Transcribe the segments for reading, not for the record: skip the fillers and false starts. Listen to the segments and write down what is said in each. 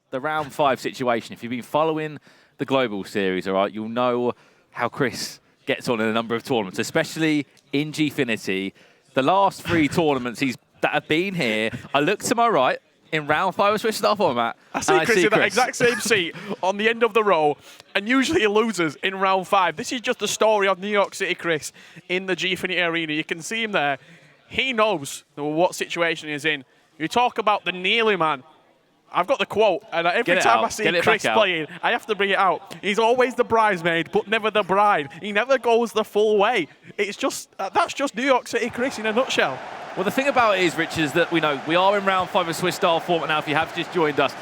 the round 5 situation, if you've been following the global series, all right, you'll know how Chris gets on in a number of tournaments, especially in Gfinity. The last 3 tournaments that have been here, I look to my right in round 5 of Swiss Star format. I see Chris in that exact same seat on the end of the row, and usually he loses in round 5. This is just the story of New York City Chris in the Gfinity arena. You can see him there. He knows what situation he's in. You talk about the nearly man. I've got the quote, and every time I see Chris playing, I have to bring it out. He's always the bridesmaid, but never the bride. He never goes the full way. It's just that's just New York City Chris in a nutshell. Well, the thing about it is, Rich, is that we are in round 5 of Swiss Style format now, if you have just joined us.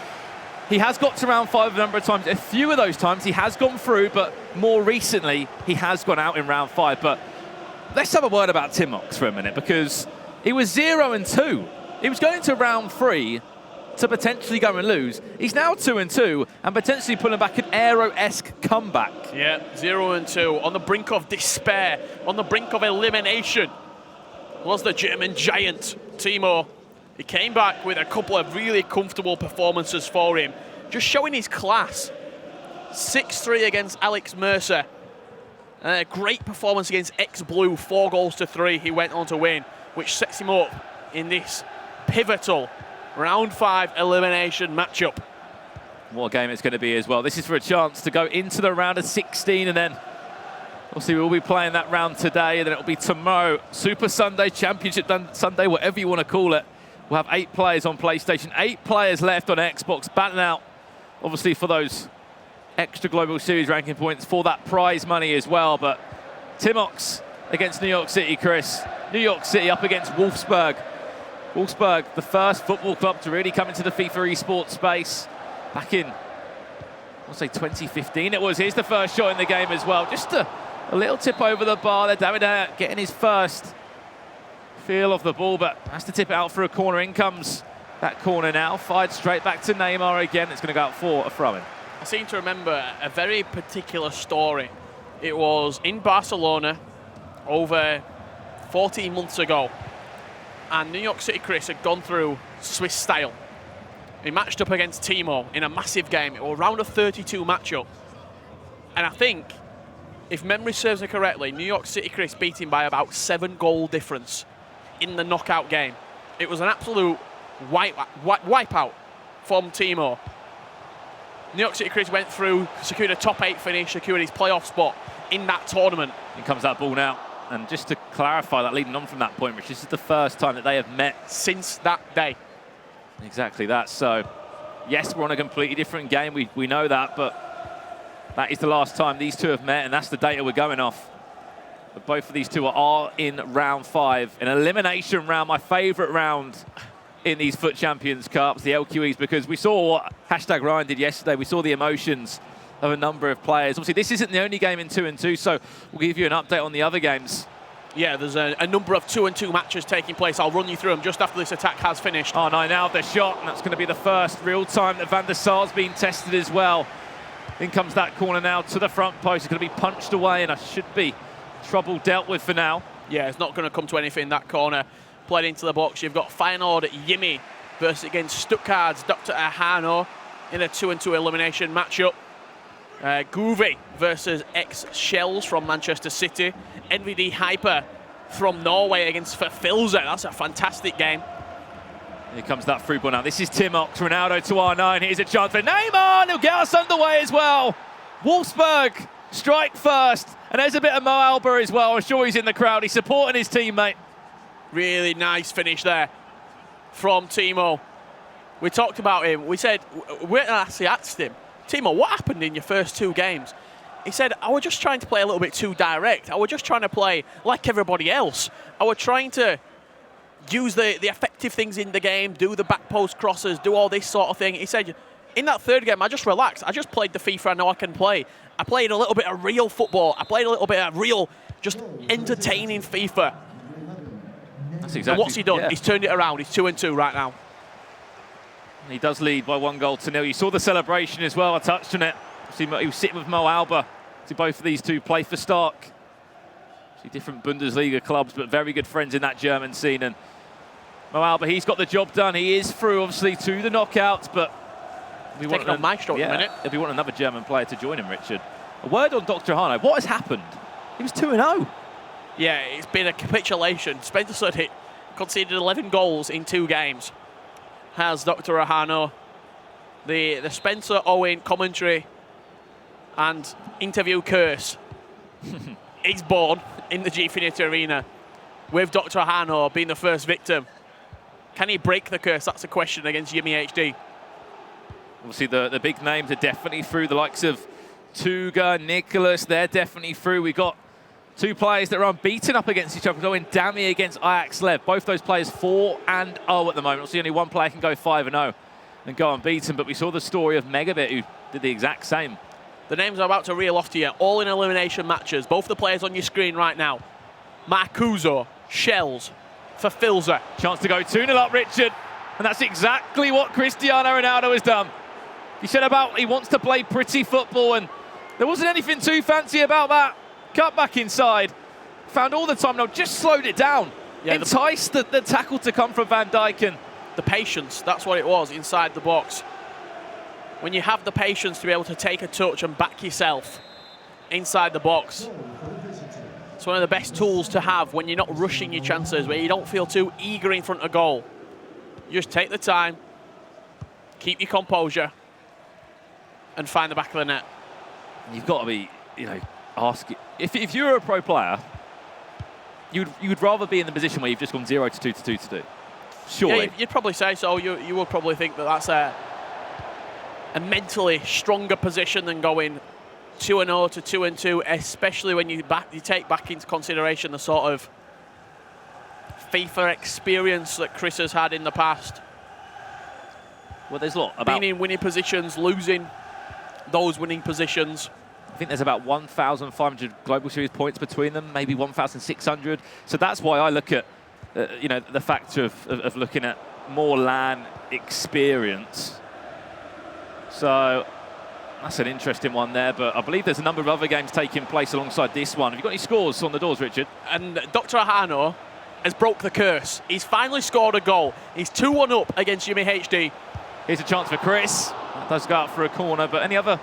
He has got to round 5 a number of times. A few of those times he has gone through, but more recently he has gone out in round 5. But let's have a word about TimoX for a minute, because he was 0-2. He was going to round 3 to potentially go and lose. He's now 2-2 and potentially pulling back an Aero-esque comeback. Yeah, 0-2, on the brink of despair, on the brink of elimination was the German giant, Timo. He came back with a couple of really comfortable performances for him, just showing his class. 6-3 against Alex Mercer. A great performance against X-Blue, 4-3 he went on to win, which sets him up in this pivotal round 5 elimination matchup. What a game it's going to be as well. This is for a chance to go into the round of 16, and then obviously we'll be playing that round today, and then it'll be tomorrow. Super Sunday, Championship Sunday, whatever you want to call it. We'll have 8 players on PlayStation, 8 players left on Xbox, battling out, obviously, for those extra Global Series ranking points, for that prize money as well. But TimoX against New York City, Chris. New York City up against Wolfsburg. Wolfsburg, the first football club to really come into the FIFA esports space back in, I'll say 2015 it was. Here's the first shot in the game as well. Just a little tip over the bar there. David getting his first feel of the ball, but has to tip it out for a corner. In comes that corner now. Fired straight back to Neymar again. It's going to go out for a throw-in. I seem to remember a very particular story. It was in Barcelona over 14 months ago. And New York City Chris had gone through Swiss style. He matched up against Timo in a massive game. It was around a 32 matchup. And I think, if memory serves me correctly, New York City Chris beat him by about 7-goal difference in the knockout game. It was an absolute wipeout from Timo. New York City Chris went through, secured a top 8 finish, secured his playoff spot in that tournament. Here comes that ball now. And just to clarify that, leading on from that point, Rich, this is the first time that they have met since that day. Exactly that. So, yes, we're on a completely different game. We know that, but that is the last time these two have met, and that's the data we're going off. But both of these two are in round 5, an elimination round, my favourite round in these FUT Champions Cups, the LQEs, because we saw what #Ryan did yesterday. We saw the emotions of a number of players. Obviously, this isn't the only game in 2-2, so we'll give you an update on the other games. Yeah, there's a number of 2-2 matches taking place. I'll run you through them just after this attack has finished. Oh, no, now the shot, and that's going to be the first real time that Van der Sar's been tested as well. In comes that corner now to the front post. It's going to be punched away, and it should be trouble dealt with for now. Yeah, it's not going to come to anything, that corner. Played into the box. You've got Feyenoord Yimi versus against Stuttgart's Dr. Ahano in a 2-2 elimination matchup. Guvi versus ex-Shells from Manchester City. NVD Hyper from Norway against Verfilze. That's a fantastic game. Here comes that through ball now. This is Timox, Ronaldo to R9. Here's a chance for Neymar, and he'll get us underway as well. Wolfsburg strike first, and there's a bit of Mo Alba as well. I'm sure he's in the crowd. He's supporting his teammate. Really nice finish there from Timo. We talked about him. We said, we actually asked him, Timo, what happened in your first 2 games? He said, I was just trying to play a little bit too direct. I was just trying to play like everybody else. I was trying to use the effective things in the game, do the back post crosses, do all this sort of thing. He said, in that 3rd game, I just relaxed. I just played the FIFA I know I can play. I played a little bit of real football. I played a little bit of real, just entertaining FIFA. That's exactly. And what's he done? Yeah. He's turned it around. He's 2-2 right now. He does lead by 1-0. You saw the celebration as well. I touched on it. See, he was sitting with Mo Alba. See, both of these two play for Stark. See, different Bundesliga clubs, but very good friends in that German scene. And Mo Alba, he's got the job done. He is through, obviously, to the knockouts, but We taking on Maestro at the minute. If we want another German player to join him, Richard. A word on Dr. Hano. What has happened? He was 2-0. Yeah, it's been a capitulation. Spencer Suddick conceded 11 goals in 2 games. Has Dr. Ahano. The Spencer Owen commentary and interview curse is born in the Gfinity Arena, with Dr. Ahano being the first victim. Can he break the curse? That's a question against Jimmy HD. Obviously, the big names are definitely through. The likes of Tuga, Nicholas, they're definitely through. We've got 2 players that are unbeaten up against each other. Going Dami against Ajax Lev. Both those players 4-0 at the moment. Obviously, only one player can go 5-0 and go unbeaten. But we saw the story of Megabit, who did the exact same. The names I'm about to reel off to you, all in elimination matches. Both the players on your screen right now. Marcuso, Shells, for Filzer. Chance to go 2-0 up, Richard. And that's exactly what Cristiano Ronaldo has done. He said about he wants to play pretty football, and there wasn't anything too fancy about that. Cut back inside. Found all the time now, just slowed it down. Yeah, enticed the tackle to come from Van Dijk. And the patience, that's what it was inside the box. When you have the patience to be able to take a touch and back yourself inside the box, it's one of the best tools to have when you're not rushing your chances, where you don't feel too eager in front of goal. You just take the time, keep your composure, and find the back of the net. You've got to be, asking. If you're a pro player, you'd rather be in the position where you've just gone 0 to 2 to 2 to 2. Surely. Yeah, you'd probably say so. You would probably think that that's a mentally stronger position than going 2-0 to 2-2, especially when you take back into consideration the sort of FIFA experience that Chris has had in the past. Well, there's a lot about being in winning positions, losing those winning positions. I think there's about 1,500 Global Series points between them, maybe 1,600. So that's why I look at, the factor of looking at more LAN experience. So that's an interesting one there, but I believe there's a number of other games taking place alongside this one. Have you got any scores on the doors, Richard? And Dr. Ahano has broke the curse. He's finally scored a goal. He's 2-1 up against Jimmy HD. Here's a chance for Chris. That does go out for a corner, but any other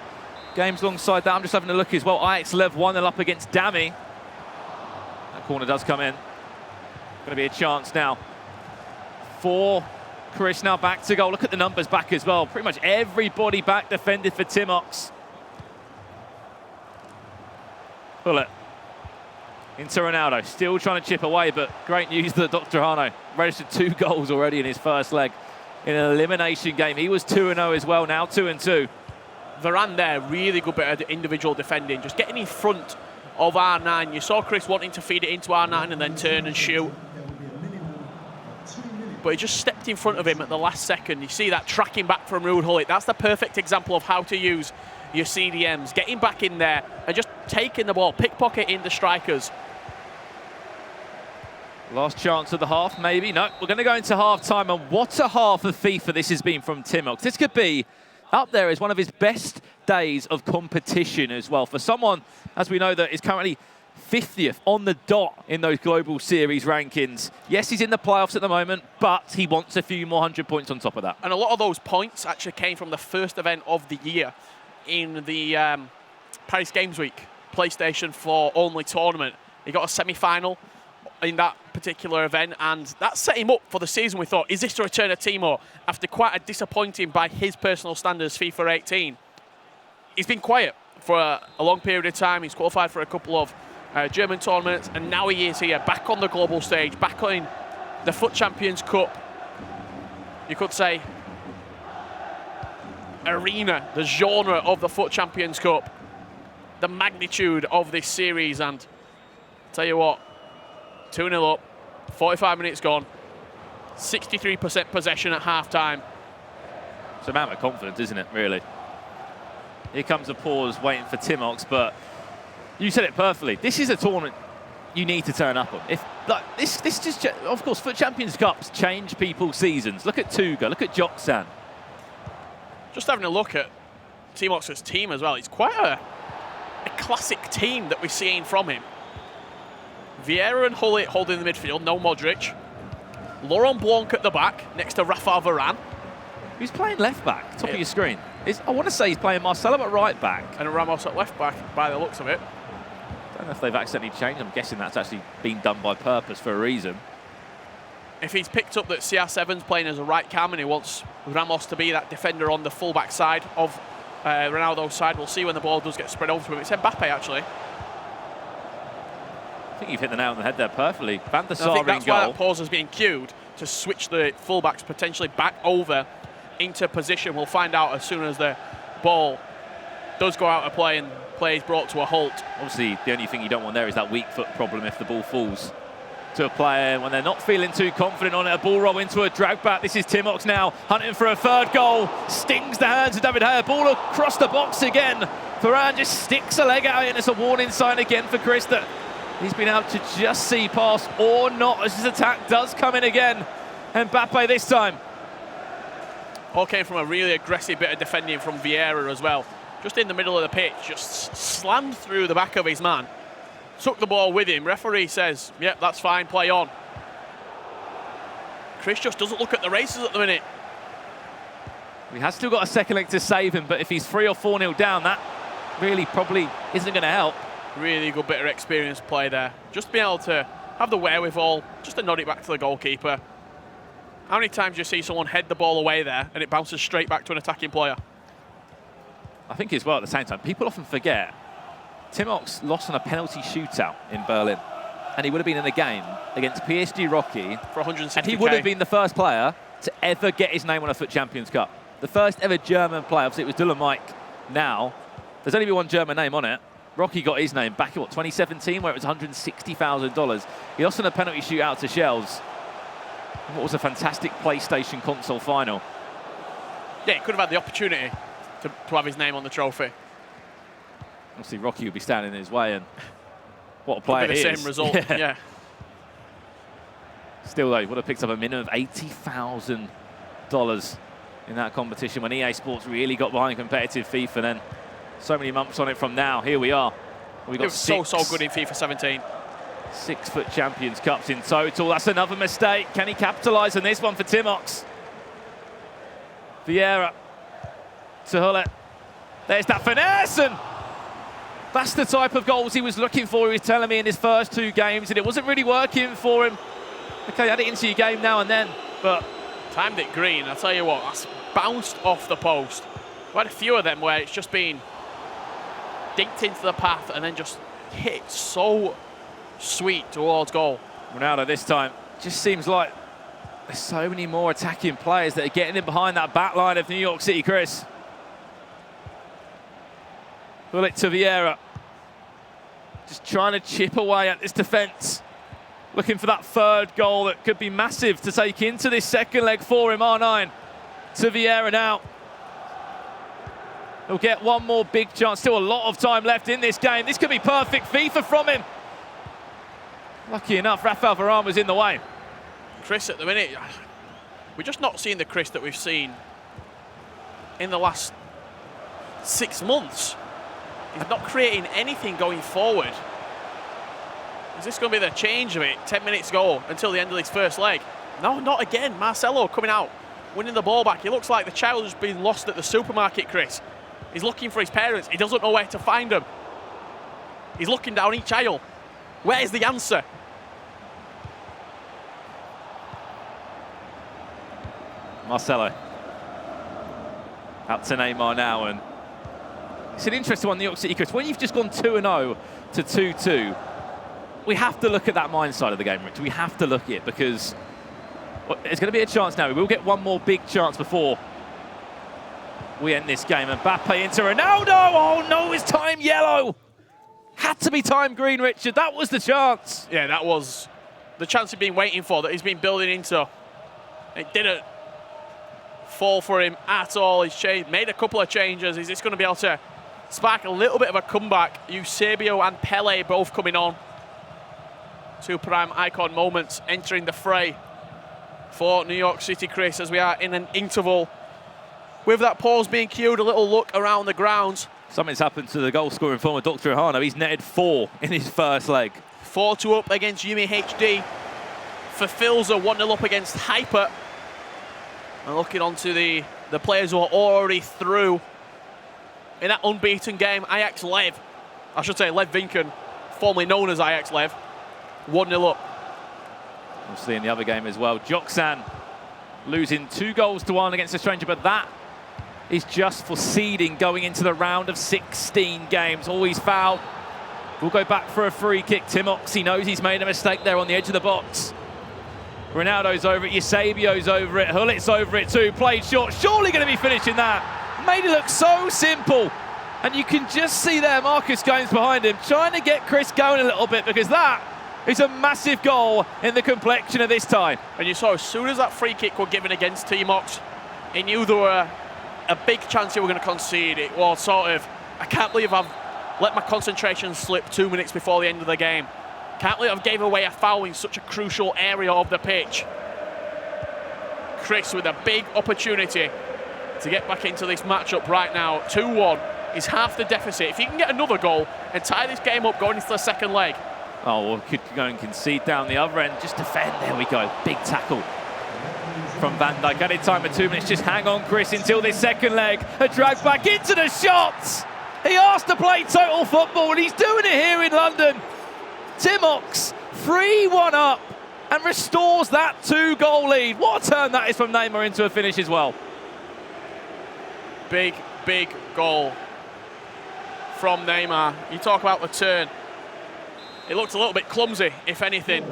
games alongside that? I'm just having a look as well. Ajax Lev 1-0 up against Dami. That corner does come in. Going to be a chance now for Chris. Now back to goal. Look at the numbers back as well. Pretty much everybody back defended for TimoX. Bullet into Ronaldo. Still trying to chip away, but great news that Dr. Hano registered 2 goals already in his first leg in an elimination game. He was 2-0 as well, now 2-2. Varane there, really good bit of individual defending, just getting in front of R9. You saw Chris wanting to feed it into R9 and then turn and shoot. But he just stepped in front of him at the last second. You see that tracking back from Ruud Gullit. That's the perfect example of how to use your CDMs. Getting back in there and just taking the ball, pickpocketing the strikers. Last chance of the half, maybe. No, we're going to go into half-time, and what a half of FIFA this has been from TimoX. This could be up there as one of his best days of competition as well. For someone, as we know, that is currently 50th on the dot in those Global Series rankings. Yes, he's in the playoffs at the moment, but he wants a few more 100 points on top of that. And a lot of those points actually came from the first event of the year in the Paris Games Week PlayStation 4 only tournament. He got a semi-final in that particular event, and that set him up for the season. We thought, is this the return of Timo after quite a disappointing, by his personal standards, FIFA 18? He's been quiet for a long period of time. He's qualified for a couple of German tournaments, and now he is here, back on the global stage, back in the FUT Champions Cup. You could say arena, the genre of the FUT Champions Cup, the magnitude of this series, and tell you what, 2-0 up, 45 minutes gone, 63% possession at half-time. It's a amount of confidence, isn't it, really? Here comes a pause waiting for TimoX, but you said it perfectly. This is a tournament you need to turn up on. If like, this just, of course, FUT Champions Cups change people's seasons. Look at Tuga, look at Joksan. Just having a look at TimoX's team as well. It's quite a classic team that we're seeing from him. Vieira and Gullit holding the midfield, no Modric. Laurent Blanc at the back, next to Rafael Varane. Who's playing left back, top of your screen? I want to say he's playing Marcelo at right back. And Ramos at left back, by the looks of it. I don't know if they've accidentally changed. I'm guessing that's actually been done by purpose for a reason. If he's picked up that CR7's playing as a right cam and he wants Ramos to be that defender on the full-back side of Ronaldo's side, we'll see when the ball does get spread over to him. It's Mbappe, actually. I think you've hit the nail on the head there perfectly. Van der Sar I think that's in goal. why that pause has been cued, to switch the full-backs potentially back over into position. We'll find out as soon as the ball does go out of play and play is brought to a halt. Obviously, the only thing you don't want there is that weak foot problem if the ball falls to a player when they're not feeling too confident on it. A ball roll into a drag back. This is TimoX now, hunting for a third goal. Stings the hands of David Haya. Ball across the box again. Varane just sticks a leg out, and it's a warning sign again for Chris that he's been able to just see past or not as his attack does come in again. Mbappe this time. All came from a really aggressive bit of defending from Vieira as well. Just in the middle of the pitch, just slammed through the back of his man. Took the ball with him. Referee says, yep, that's fine, play on. Chris just doesn't look at the races at the minute. He has still got a second leg to save him, but if he's 3 or 4-0 down, that really probably isn't going to help. Really good bit of experience play there. Just being able to have the wherewithal, just to nod it back to the goalkeeper. How many times do you see someone head the ball away there and it bounces straight back to an attacking player? I think as well at the same time, people often forget TimoX lost on a penalty shootout in Berlin, and he would have been in the game against PSG Rocky for 160k. And he would have been the first player to ever get his name on a FUT Champions Cup. The first ever German player. Obviously, it was Dylan Mike now. There's only been one German name on it. Rocky got his name back in, 2017, where it was $160,000. He lost in a penalty shootout to Shells. What was a fantastic PlayStation console final. Yeah, he could have had the opportunity to have his name on the trophy. Obviously, Rocky would be standing in his way, and what a player he is. The same result, yeah. Still, though, he would have picked up a minimum of $80,000 in that competition when EA Sports really got behind competitive FIFA. Then so many months on it from now. Here we are. We got so good in FIFA 17. 6 FUT Champions Cups in total. That's another mistake. Can he capitalise on this one for TimoX? Vieira to Hullet. There's that finesse, and that's the type of goals he was looking for, he was telling me, in his first 2 games, and it wasn't really working for him. Okay, add it into your game now and then, but timed it green. I'll tell you what, that's bounced off the post. We had a few of them where it's just been dinked into the path and then just hit so sweet towards goal. Ronaldo this time, just seems like there's so many more attacking players that are getting in behind that back line of New York City, Chris. Bullet to Vieira. Just trying to chip away at this defence. Looking for that third goal that could be massive to take into this second leg for him. R9 to Vieira now. He'll get one more big chance. Still a lot of time left in this game. This could be perfect FIFA from him. Lucky enough, Rafael Varane was in the way. Chris, at the minute, we're just not seeing the Chris that we've seen in the last 6 months. He's not creating anything going forward. Is this going to be the change of it? 10 minutes ago until the end of this first leg. No, not again. Marcelo coming out, winning the ball back. He looks like the child who's been lost at the supermarket, Chris. He's looking for his parents. He doesn't know where to find them. He's looking down each aisle. Where's the answer? Marcelo. Out to Neymar now, and it's an interesting one, New York City, Chris. When you've just gone 2-0 to 2-2, we have to look at that mind side of the game, Rich. We have to look at it, because there's going to be a chance now. We will get one more big chance before we end this game. Mbappe into Ronaldo. Oh no, it's time yellow. Had to be time green, Richard. That was the chance. Yeah, that was the chance he'd been waiting for, that he's been building into. It didn't fall for him at all. He's made a couple of changes. Is this going to be able to spark a little bit of a comeback? Eusebio and Pele both coming on. 2 prime icon moments entering the fray for New York City, Chris, as we are in an interval. With that pause being cued, a little look around the grounds. Something's happened to the goal-scoring former Dr. Ahano. He's netted 4 in his first leg. 4-2 up against Yumi HD. Fulfills a 1-0 up against Hyper. And looking on to the players who are already through in that unbeaten game. Ajax Lev, I should say Lev Vinken, formerly known as Ajax Lev, 1-0 up. Obviously in the other game as well, Joksan losing 2-1 against a stranger, but that is just for seeding going into the round of 16 games. Always fouled. We'll go back for a free kick. TimoX, he knows he's made a mistake there on the edge of the box. Ronaldo's over it, Eusebio's over it, Hullit's over it too, played short, surely going to be finishing that. Made it look so simple. And you can just see there Marcus Gomes behind him, trying to get Chris going a little bit, because that is a massive goal in the complexion of this time. And you saw as soon as that free kick was given against TimoX, he knew there were a big chance they were going to concede. It was sort of, I can't believe I've let my concentration slip 2 minutes before the end of the game. Can't believe I've gave away a foul in such a crucial area of the pitch. Chris with a big opportunity to get back into this matchup right now. 2-1 is half the deficit. If he can get another goal and tie this game up going into the second leg. Oh, well, could go and concede down the other end. Just defend. There we go. Big tackle from Van Dijk. Added time of 2 minutes. Just hang on, Chris, until this second leg. A drag back into the shots. He asked to play total football, and he's doing it here in London. TimoX 3-1 up and restores that 2-goal lead. What a turn that is from Neymar into a finish as well. Big, big goal from Neymar. You talk about the turn. It looked a little bit clumsy, if anything.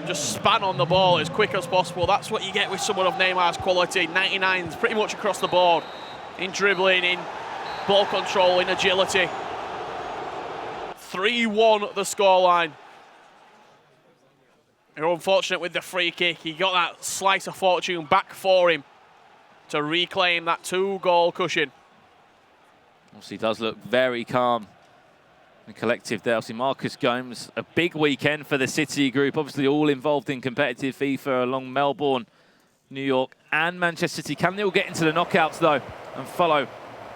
Just span on the ball as quick as possible. That's what you get with someone of Neymar's quality. 99s pretty much across the board. In dribbling, in ball control, in agility. 3-1 the scoreline. You're unfortunate with the free kick. He got that slice of fortune back for him to reclaim that 2-goal cushion. Obviously does look very calm and collective there. Obviously Marcus Gomes, a big weekend for the City group. Obviously all involved in competitive FIFA along Melbourne, New York and Manchester City. Can they all get into the knockouts though and follow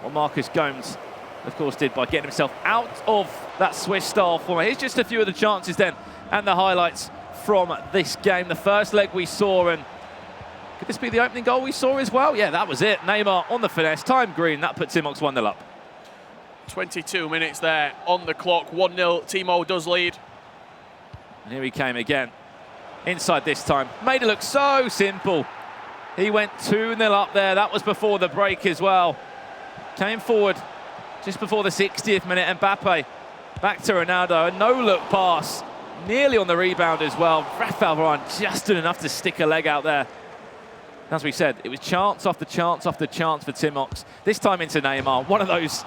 what Marcus Gomes, of course, did by getting himself out of that Swiss-style format. Here's just a few of the chances then and the highlights from this game. The first leg we saw, and could this be the opening goal we saw as well? Yeah, that was it. Neymar on the finesse, time green. That put TimoX 1-0 up. 22 minutes there on the clock. 1-0, Timo does lead. And here he came again. Inside this time. Made it look so simple. He went 2-0 up there. That was before the break as well. Came forward just before the 60th minute. Mbappe back to Ronaldo. A no-look pass. Nearly on the rebound as well. Rafael Varane just did enough to stick a leg out there. As we said, it was chance after chance after chance for TimoX. This time into Neymar. One of those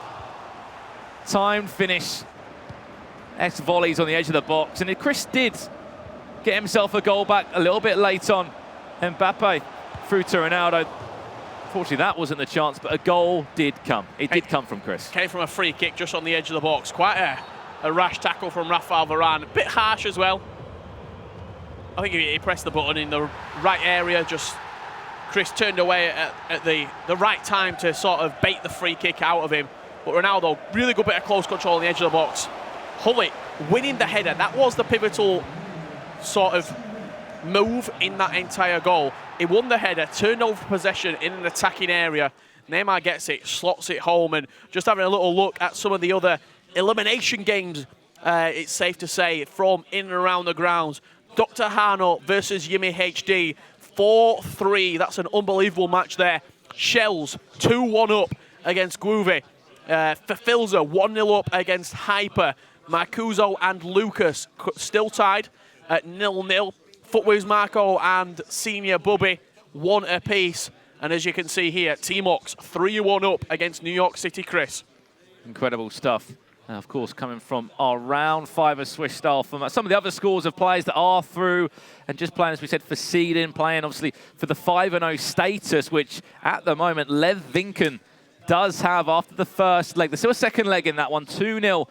timed finish volleys on the edge of the box. And Chris did get himself a goal back a little bit late on. Mbappe through to Ronaldo. Unfortunately, that wasn't the chance, but a goal did come. It did come from Chris. Came from a free kick just on the edge of the box. Quite a rash tackle from Rafael Varane. A bit harsh as well. I think he pressed the button in the right area. Just Chris turned away at the right time to sort of bait the free kick out of him. But Ronaldo, really good bit of close control on the edge of the box. Hullet winning the header. That was the pivotal sort of move in that entire goal. He won the header, turned over possession in an attacking area. Neymar gets it, slots it home, and just having a little look at some of the other elimination games, it's safe to say, from in and around the grounds. Dr. Hano versus Yimi HD, 4-3. That's an unbelievable match there. Shells, 2-1 up against Guve. Fafilza, 1-0 up against Hyper. Marcuso and Lucas still tied at 0-0. Footways Marco and Senior Bubby, 1 apiece. And as you can see here, TimoX 3-1 up against New York City, Chris. Incredible stuff. Of course, coming from our round 5 of Swiss-style format. Some of the other scores of players that are through and just playing, as we said, for seeding, playing obviously for the 5-0 status, which at the moment Lev Vinken does have after the first leg. There's still a second leg in that one, 2-0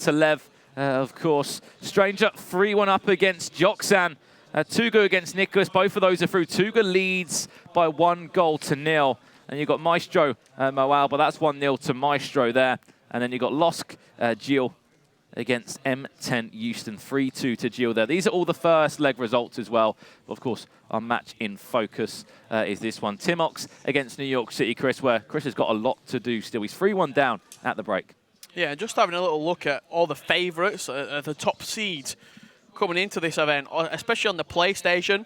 to Lev, of course. Stranger 3-1 up against Joksan. Tuga against Nicholas. Both of those are through. Tuga leads by 1-0. And you've got Maestro Moal, but that's 1-0 to Maestro there. And then you've got Losk Gil against M10 Houston, 3-2 to Gil there. These are all the first leg results as well. But of course, our match in focus is this one. TimoX against New York City, Chris, where Chris has got a lot to do still. He's 3-1 down at the break. Yeah, just having a little look at all the favourites, the top seeds coming into this event, especially on the PlayStation.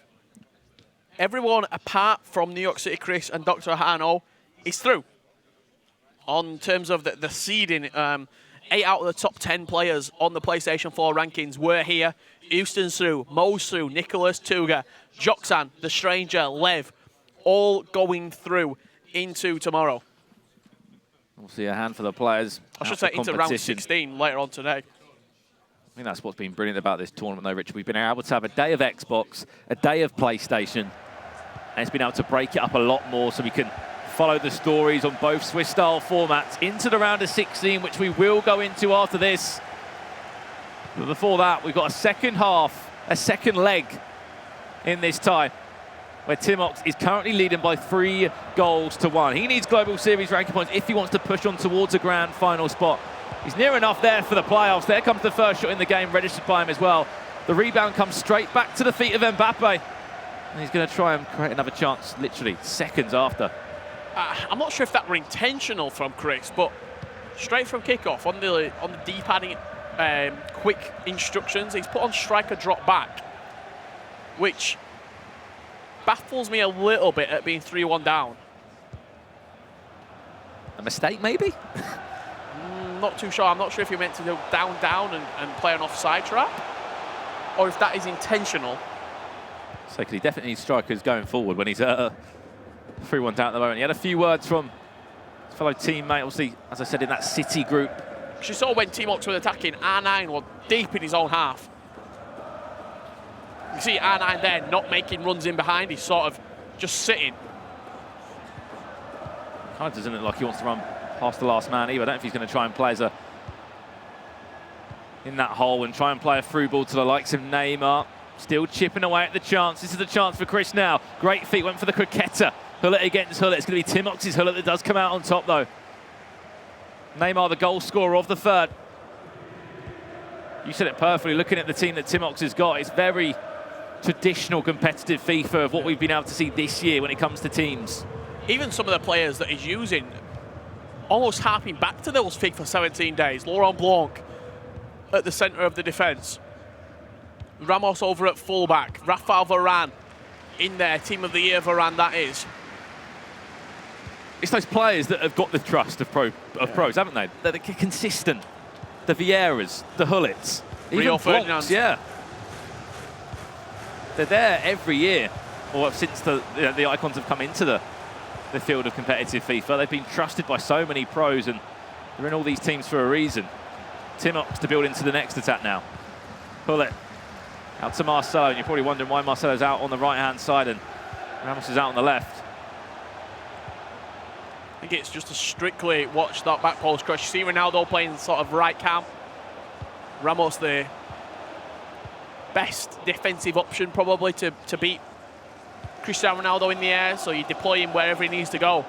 Everyone apart from New York City Chris and Dr. Hano is through. On terms of the seeding, 8 out of the top 10 players on the PlayStation 4 rankings were here. Houston's through, Mo's through, Nicholas Tuga, Joxan, The Stranger, Lev, all going through into tomorrow. We'll see a handful of players. I should say into round 16 later on today. I think that's what's been brilliant about this tournament, though, Richard. We've been able to have a day of Xbox, a day of PlayStation, and it's been able to break it up a lot more so we can follow the stories on both Swiss-style formats into the round of 16, which we will go into after this. But before that, we've got a second half, a second leg in this tie, where TimoX is currently leading by 3 goals to 1. He needs Global Series ranking points if he wants to push on towards a grand final spot. He's near enough there for the playoffs. There comes the first shot in the game, registered by him as well. The rebound comes straight back to the feet of Mbappe. And he's going to try and create another chance literally seconds after. I'm not sure if that were intentional from Chris, but straight from kickoff on the D-padding quick instructions, he's put on striker drop back, which baffles me a little bit at being 3-1 down. A mistake, maybe? Not too sure. I'm not sure if he meant to go down and play an offside trap, or if that is intentional. So he definitely needs strikers going forward when he's 3-1 down at the moment. He had a few words from his fellow teammate, obviously, as I said, in that City group. You saw when TimoX was attacking, R9 was deep in his own half. You see R9 there not making runs in behind. He's sort of just sitting. Kind of doesn't look like he wants to run past the last man either. I don't know if he's going to try and play as in that hole and try and play a through ball to the likes of Neymar. Still chipping away at the chance. This is the chance for Chris now. Great feet, went for the cricketer. Hullet against Hullet. It's going to be TimoX's Hullet that does come out on top though. Neymar, the goal scorer of the third. You said it perfectly. Looking at the team that TimoX has got, it's very traditional competitive FIFA of what we've been able to see this year when it comes to teams. Even some of the players that he's using, almost harping back to those FIFA 17 days. Laurent Blanc at the centre of the defence. Ramos over at fullback. Rafael Varane in there. Team of the year Varane, that is. It's those players that have got the trust of pros, haven't they? They're consistent. The Vieiras, the Hullets, Rio Ferdinand. Yeah. They're there every year, or since the icons have come into the field of competitive FIFA. They've been trusted by so many pros, and they're in all these teams for a reason. TimoX to build into the next attack now. Hullet out to Marcelo, and you're probably wondering why Marcelo's out on the right-hand side and Ramos is out on the left. I think it's just to strictly watch that back post crush. You see Ronaldo playing sort of right cam. Ramos the best defensive option probably to beat Cristiano Ronaldo in the air, so you deploy him wherever he needs to go.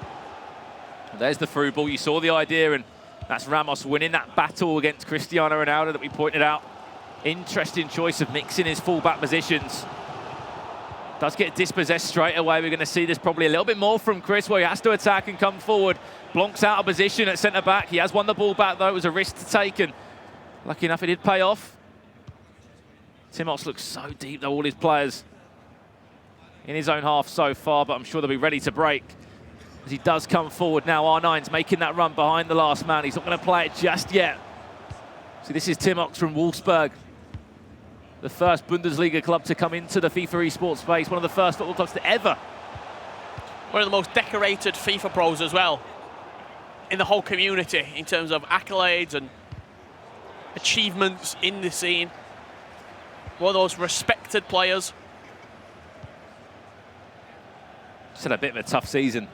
There's the through ball. You saw the idea, and that's Ramos winning that battle against Cristiano Ronaldo that we pointed out. Interesting choice of mixing his full-back positions. Does get dispossessed straight away. We're going to see this probably a little bit more from Chris, where he has to attack and come forward. Blanc's out of position at centre-back. He has won the ball back, though. It was a risk to take, and lucky enough, it did pay off. TimoX looks so deep, though, all his players in his own half so far, but I'm sure they'll be ready to break as he does come forward now. R9's making that run behind the last man. He's not going to play it just yet. See, this is TimoX from Wolfsburg, the first Bundesliga club to come into the FIFA esports space, one of the first football clubs to ever. One of the most decorated FIFA pros as well in the whole community in terms of accolades and achievements in the scene. One of those respected players. Just had a bit of a tough season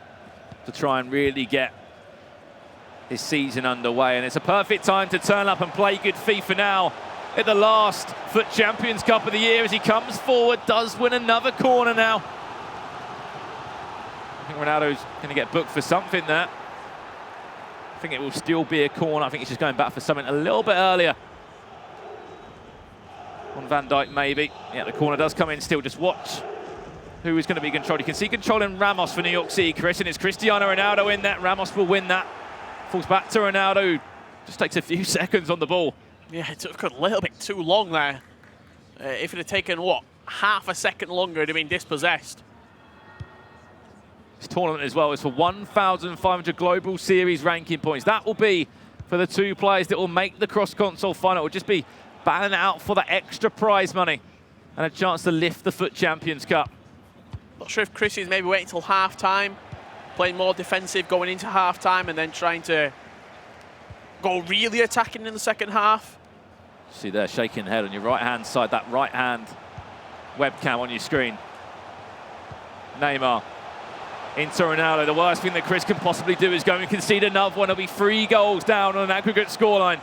to try and really get his season underway, and it's a perfect time to turn up and play good FIFA now at the last FUT Champions Cup of the year as he comes forward, does win another corner now. I think Ronaldo's going to get booked for something there. I think it will still be a corner. I think he's just going back for something a little bit earlier on Van Dijk maybe. Yeah, the corner does come in still. Just watch who is going to be controlled. You can see controlling Ramos for New York City, Chris, and it's Cristiano Ronaldo in that. Ramos will win that. Falls back to Ronaldo, who just takes a few seconds on the ball. Yeah, it took a little bit too long there. If it had taken, what, half a second longer, it'd have been dispossessed. This tournament as well is for 1,500 Global Series ranking points. That will be for the two players that will make the cross-console final. It will just be battling out for the extra prize money and a chance to lift the FUT Champions Cup. Not sure if Chris is maybe waiting till half-time, playing more defensive going into half-time and then trying to go really attacking in the second half. See there, shaking the head on your right-hand side, that right-hand webcam on your screen. Neymar into Ronaldo. The worst thing that Chris can possibly do is go and concede another one. It'll be 3 goals down on an aggregate scoreline.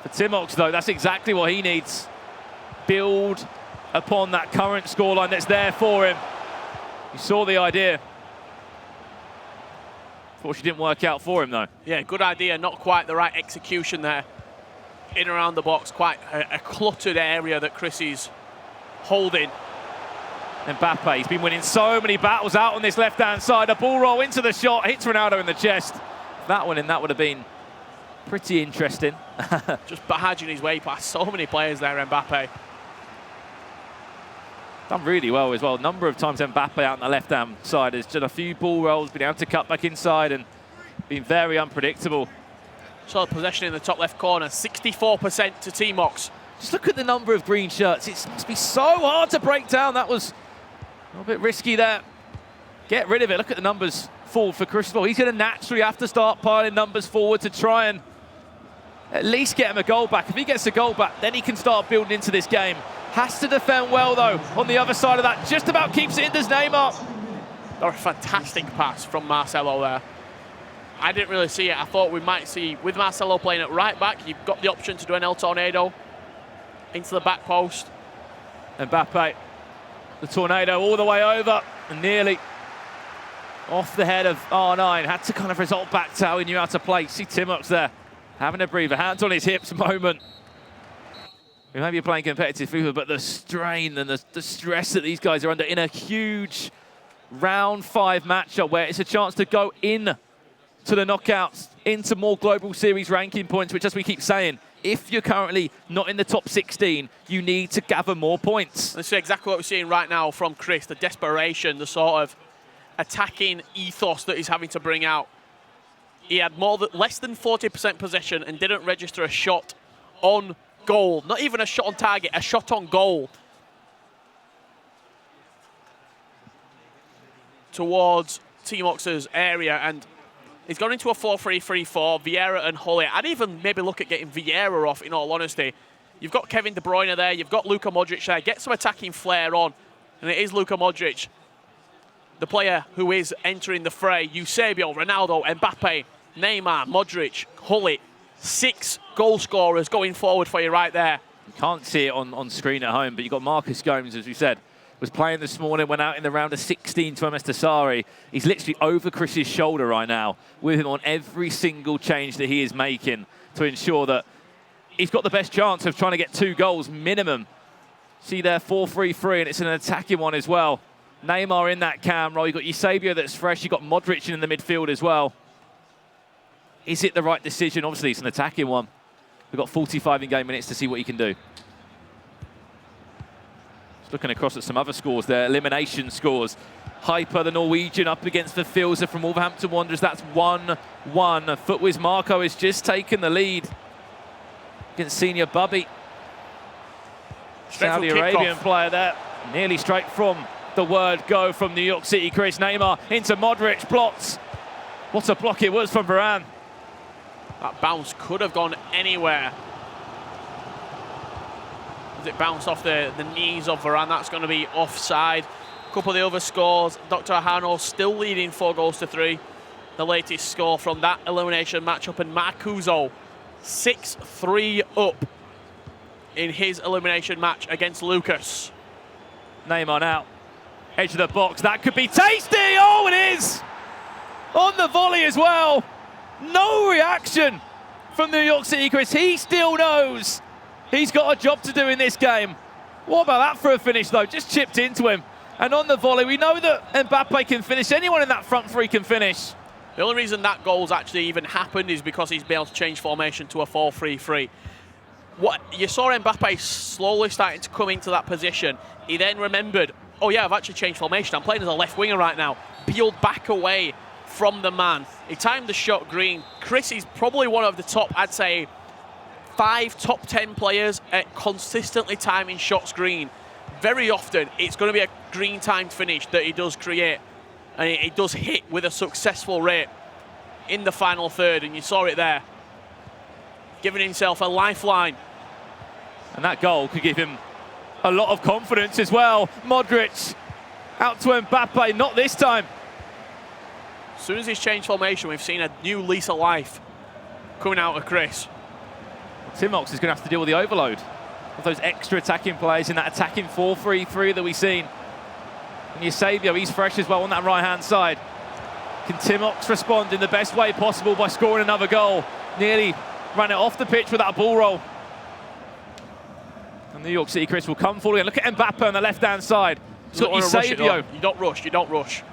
For TimoX, though, that's exactly what he needs. Build upon that current scoreline that's there for him. You saw the idea. Unfortunately, didn't work out for him, though. Yeah, good idea, not quite the right execution there. In around the box, quite a cluttered area that Chris is holding. Mbappe, he's been winning so many battles out on this left-hand side. A ball roll into the shot, hits Ronaldo in the chest. That one in, that would have been pretty interesting. Just barraging his way past so many players there, Mbappe. Done really well as well. A number of times Mbappe out on the left-hand side has done a few ball rolls, been able to cut back inside and been very unpredictable. Solid possession in the top left corner, 64% to TimoX. Just look at the number of green shirts. It must be so hard to break down. That was a little bit risky there. Get rid of it. Look at the numbers forward for Chris. He's going to naturally have to start piling numbers forward to try and at least get him a goal back. If he gets a goal back, then he can start building into this game. Has to defend well, though, on the other side of that. Just about keeps it in, does Neymar. That was a fantastic pass from Marcelo there. I didn't really see it. I thought we might see, with Marcelo playing at right back, you've got the option to do an El Tornado into the back post. Mbappe, the tornado all the way over and nearly off the head of R9. Had to kind of result back to how he knew how to play. See TimoX there, having a breather, hands on his hips moment. We may be playing competitive FIFA, but the strain and the stress that these guys are under in a huge round 5 matchup where it's a chance to go in to the knockouts, into more Global Series ranking points, which, as we keep saying, if you're currently not in the top 16, you need to gather more points. This is exactly what we're seeing right now from Chris, the desperation, the sort of attacking ethos that he's having to bring out. He had less than 40% possession and didn't register a shot on goal. Not even a shot on target, a shot on goal. Towards TimoX's area, and he's gone into a 4-3-3-4, Vieira and Hullet. I'd even maybe look at getting Vieira off, in all honesty. You've got Kevin De Bruyne there, you've got Luka Modric there. Get some attacking flair on, and it is Luka Modric, the player who is entering the fray. Eusebio, Ronaldo, Mbappe, Neymar, Modric, Hullet. 6 goal scorers going forward for you right there. You can't see it on screen at home, but you've got Marcus Gomes, as we said, was playing this morning, went out in the round of 16 to MS Tasari. He's literally over Chris's shoulder right now, with him on every single change that he is making to ensure that he's got the best chance of trying to get 2 goals minimum. See there, 4-3-3, and it's an attacking one as well. Neymar in that cam role. You've got Eusebio that's fresh. You've got Modric in the midfield as well. Is it the right decision? Obviously, it's an attacking one. We've got 45 in-game minutes to see what he can do. Just looking across at some other scores there, elimination scores. Hyper, the Norwegian, up against the Filzer from Wolverhampton Wanderers. That's 1-1. FUT Marco has just taken the lead against Senior Bubby. Saudi Arabian player there. Nearly straight from the word go from New York City. Chris Neymar into Modric, blocks. What a block it was from Varane. That bounce could have gone anywhere. As it bounced off the knees of Varane, that's going to be offside. A couple of the other scores, Dr. Ahano still leading 4-3. The latest score from that elimination matchup, and Marcuso 6-3 up in his elimination match against Lucas. Neymar now, edge of the box, that could be tasty! Oh, it is! On the volley as well. No reaction from New York City, Chris. He still knows he's got a job to do in this game. What about that for a finish, though? Just chipped into him. And on the volley, we know that Mbappe can finish. Anyone in that front three can finish. The only reason that goal's actually even happened is because he's been able to change formation to a 4-3-3. What you saw Mbappe slowly starting to come into that position. He then remembered, oh yeah, I've actually changed formation. I'm playing as a left winger right now. Peeled back away from the man. He timed the shot green. Chris is probably one of the top, I'd say, 5 top 10 players at consistently timing shots green. Very often, it's going to be a green timed finish that he does create. And he does hit with a successful rate in the final third, and you saw it there. Giving himself a lifeline. And that goal could give him a lot of confidence as well. Modric out to Mbappe, not this time. As soon as he's changed formation, we've seen a new lease of life coming out of Chris. TimoX is going to have to deal with the overload of those extra attacking players in that attacking 4-3-3 that we've seen. And Eusebio, he's fresh as well on that right-hand side. Can TimoX respond in the best way possible by scoring another goal? Nearly ran it off the pitch with that ball roll. And New York City, Chris, will come forward again. Look at Mbappe on the left-hand side. He's got Eusebio. You don't rush, you don't rush.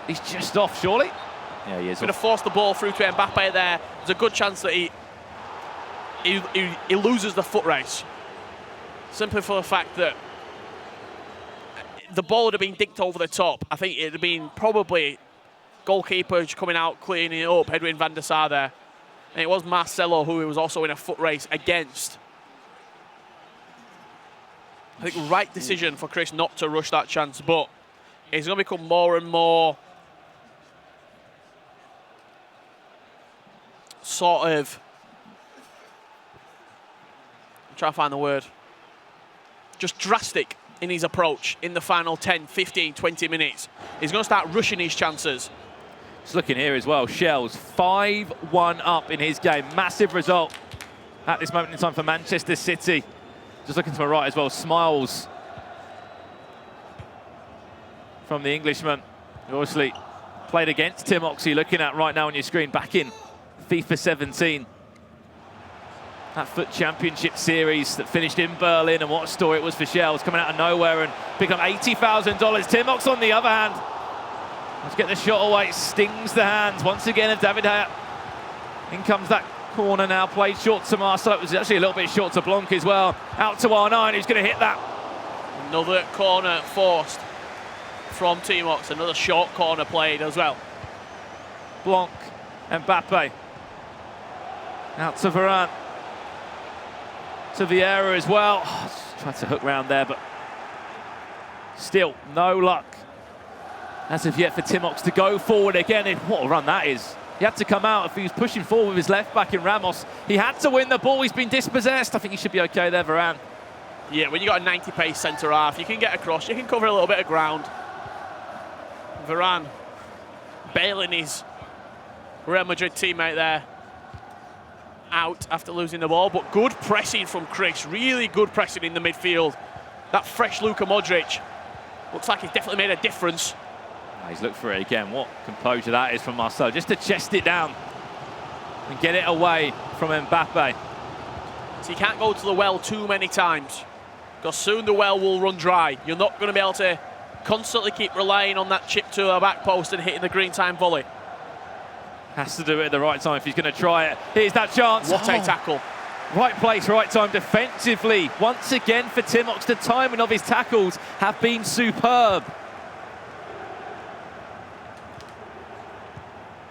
He's just off, surely? Yeah, he is. Going to force the ball through to Mbappe there. There's a good chance that he loses the foot race. Simply for the fact that the ball would have been dinked over the top. I think it would have been probably goalkeeper coming out, cleaning it up, Edwin van der Sar there. And it was Marcelo who he was also in a foot race against. I think right decision for Chris not to rush that chance, but it's going to become more and more sort of, I'm trying to find the word, just drastic in his approach in the final 10, 15, 20 minutes. He's going to start rushing his chances. Just looking here as well, Shells 5-1 up in his game. Massive result at this moment in time for Manchester City. Just looking to my right as well, smiles from the Englishman, who obviously played against TimoX, you're looking at right now on your screen, back in FIFA 17. That FUT Championship series that finished in Berlin, and what a story it was for Shells, coming out of nowhere and pick up $80,000. TimoX on the other hand, let's get the shot away, stings the hands once again of David Hayat. In comes that corner now, played short to Marcel. It was actually a little bit short to Blanc as well. Out to R9, who's going to hit that. Another corner forced from TimoX, another short corner played as well. Blanc, Mbappe. Out to Varane. To Vieira as well. Tried to hook round there, but still no luck as of yet for TimoX to go forward again. What a run that is. He had to come out if he was pushing forward with his left back in Ramos. He had to win the ball. He's been dispossessed. I think he should be okay there, Varane. Yeah, when you got a 90-pace centre-half, you can get across, you can cover a little bit of ground. Varane bailing his Real Madrid teammate there out after losing the ball, but good pressing from Chris. Really good pressing in the midfield. That fresh Luka Modric looks like he's definitely made a difference. He's looked for it again. What composure that is from Marcel, just to chest it down and get it away from Mbappe. So you can't go to the well too many times, because soon the well will run dry. You're not going to be able to constantly keep relying on that chip to the back post and hitting the green time volley. Has to do it at the right time if he's going to try it. Here's that chance. What a tackle. Right place, right time defensively. Once again for TimoX, the timing of his tackles have been superb.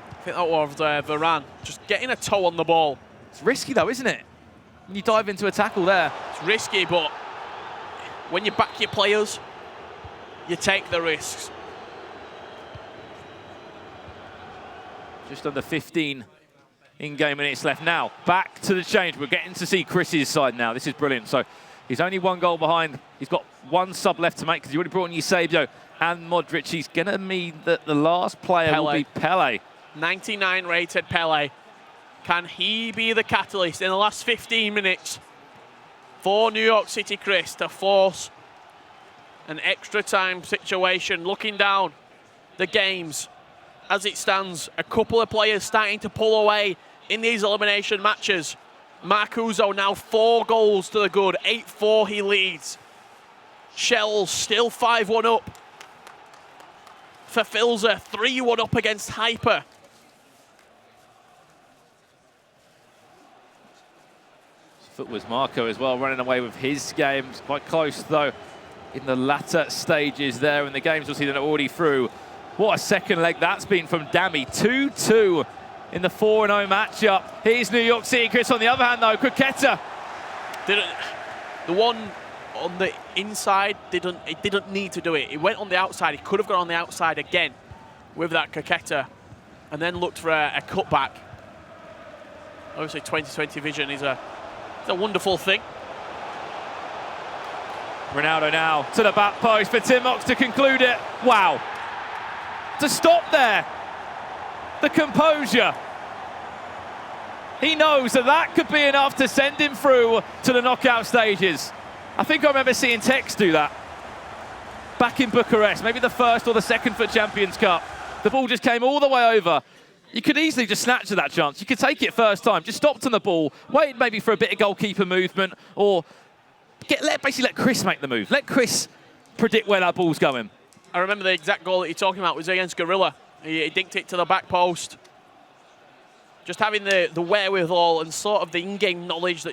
I think that was Varane, just getting a toe on the ball. It's risky though, isn't it? When you dive into a tackle there. It's risky, but when you back your players, you take the risks. Just under 15 in-game minutes left now. Back to the change. We're getting to see Chris's side now. This is brilliant. So he's only one goal behind. He's got one sub left to make because he already brought in Eusebio and Modric. He's going to mean that the last player will be Pele. 99 rated Pele. Can he be the catalyst in the last 15 minutes for New York City, Chris, to force an extra time situation? Looking down the games as it stands, a couple of players starting to pull away in these elimination matches. Marcuso now 4 goals to the good, 8-4 he leads. Shells still 5-1 up. For Filzer, 3-1 up against Hyper. FUT was Marco as well, running away with his games. Quite close, though, in the latter stages there. And the games, we'll see that are already through. What a second leg that's been from Dami. 2-2 in the 4-0 matchup. Here's New York City Chris on the other hand, though. Kuketa. The one on the inside, it didn't need to do it. It went on the outside. He could have gone on the outside again with that Kuketa and then looked for a cutback. Obviously, 20/20 vision is a wonderful thing. Ronaldo now to the back post for TimoX to conclude it. Wow. To stop there. The composure. He knows that that could be enough to send him through to the knockout stages. I think I remember seeing Tex do that back in Bucharest, maybe the first or the second FUT Champions Cup. The ball just came all the way over. You could easily just snatch at that chance. You could take it first time, just stopped on the ball, wait maybe for a bit of goalkeeper movement, or basically let Chris make the move. Let Chris predict where that ball's going. I remember the exact goal that you're talking about was against Gorilla. He dinked it to the back post. Just having the wherewithal and sort of the in-game knowledge that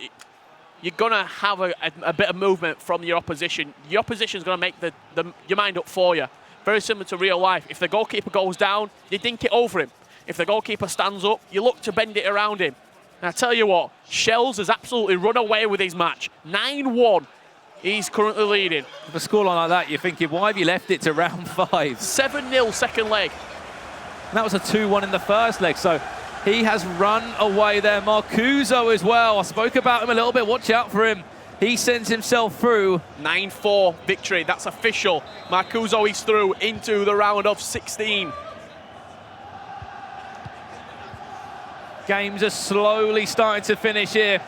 you're going to have a bit of movement from your opposition. Your opposition's going to make your mind up for you. Very similar to real life. If the goalkeeper goes down, you dink it over him. If the goalkeeper stands up, you look to bend it around him. And I tell you what, Shells has absolutely run away with his match. 9-1, he's currently leading. With a scoreline like that, you're thinking, why have you left it to round 5? 7-0 second leg. And that was a 2-1 in the first leg, so he has run away there. Marcuso as well. I spoke about him a little bit. Watch out for him. He sends himself through. 9-4 victory. That's official. Marcuso is through into the round of 16. Games are slowly starting to finish here.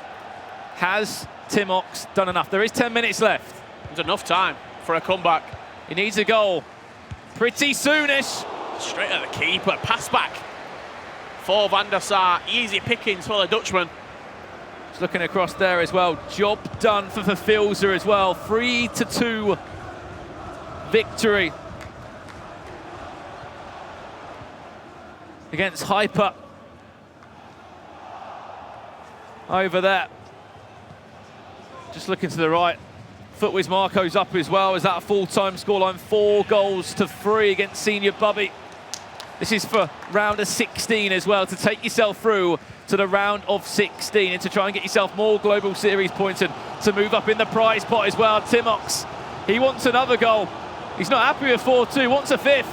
Has TimoX done enough? There is 10 minutes left. There's enough time for a comeback. He needs a goal pretty soonish. Straight at the keeper. Pass back for Van der Sar. Easy pickings for the Dutchman. Just looking across there as well. Job done for Filzer as well. 3-2 victory against Hyper. Over there. Just looking to the right. FUT Marco's up as well. Is that a full-time scoreline? 4-3 against Senior Bubby. This is for round of 16 as well, to take yourself through to the round of 16 and to try and get yourself more Global Series points and to move up in the prize pot as well. TimoX, he wants another goal. He's not happy with 4-2, wants a 5th.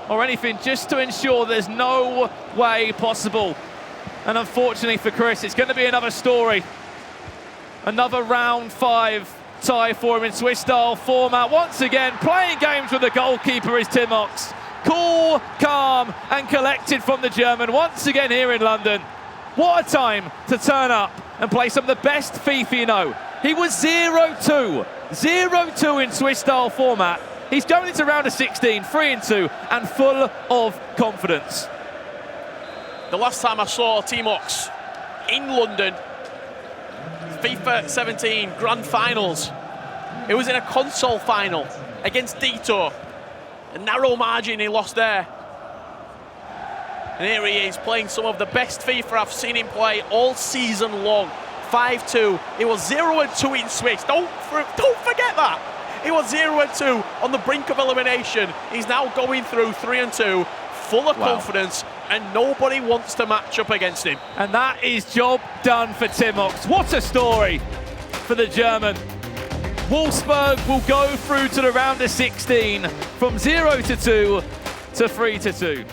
Or anything, just to ensure there's no way possible. And unfortunately for Chris, it's going to be another story. Another round 5 tie for him in Swiss-style format. Once again, playing games with the goalkeeper is TimoX. Cool, calm, and collected from the German once again here in London. What a time to turn up and play some of the best FIFA you know. He was 0-2. 0-2 in Swiss-style format. He's going into round of 16, 3-2, and full of confidence. The last time I saw TimoX in London, FIFA 17 Grand Finals, it was in a console final against Dito. A narrow margin he lost there. And here he is playing some of the best FIFA I've seen him play all season long. 5-2. It was 0-2 in Swiss. Don't forget that. It was 0-2 on the brink of elimination. He's now going through 3-2, full of confidence, and nobody wants to match up against him. And that is job done for TimoX. What a story for the German. Wolfsburg will go through to the round of 16 from 0-2 to 3-2.